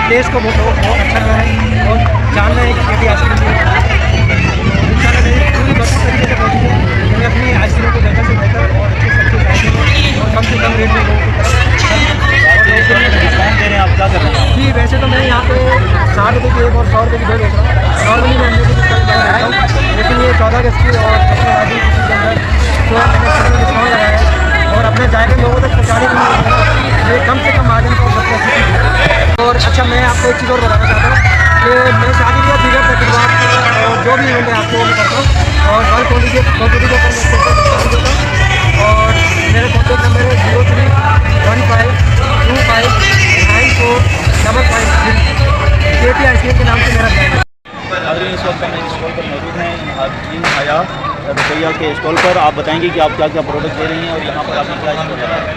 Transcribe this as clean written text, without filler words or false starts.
Place को बहुत अच्छा लगा है और जानना है कि केटी आइसक्रीम की इंशाल्लाह मेरी पूरी भरपूर तरीके से कोशिश है कि मैं अपनी आइसक्रीम को बेहतर से बेहतर और अच्छे से अच्छे प्राइस में और कम से कम रेट में लोगों की तरफ डिस्काउंट दे रहे हैं आप, क्या कर रहे हैं? जी वैसे तो मैं यहाँ पे 60 रुपये की एक और 100 रुपये की दो बेच रहा हूँ। नॉर्मली मैं अंडे की डिस्काउंट देता हूँ, लेकिन ये 14 अगस्त की और 15 की खुशी के अंदर जो मैंने स्पेशल डिस्काउंट लगाया है और अपने जायके लोगों तक पहुँचाने के लिए ये कम से कम मार्जिन को सबसे। और अच्छा मैं आपको एक चीज़ और बताना चाहता हूँ कि मैं शादी या दीगर तकरीबात और जो भी इवेंट है आपको मैं करता हूँ और हर क्वान्टिटी के ऊपर मैं डिस्काउंट देता हूँ। और मेरा कॉन्टैक्ट नंबर है 0315259455 केटी आइसक्रीम के नाम से मेरा ब्रांड है। नाज़रीन, इस वक्त हम एक स्टॉल पर मौजूद हैं हाकिम हया रुपया के स्टॉल पर। आप बताएंगे कि आप क्या क्या प्रोडक्ट दे रही हैं और यहाँ पर आपने क्या स्टॉल लगाया है?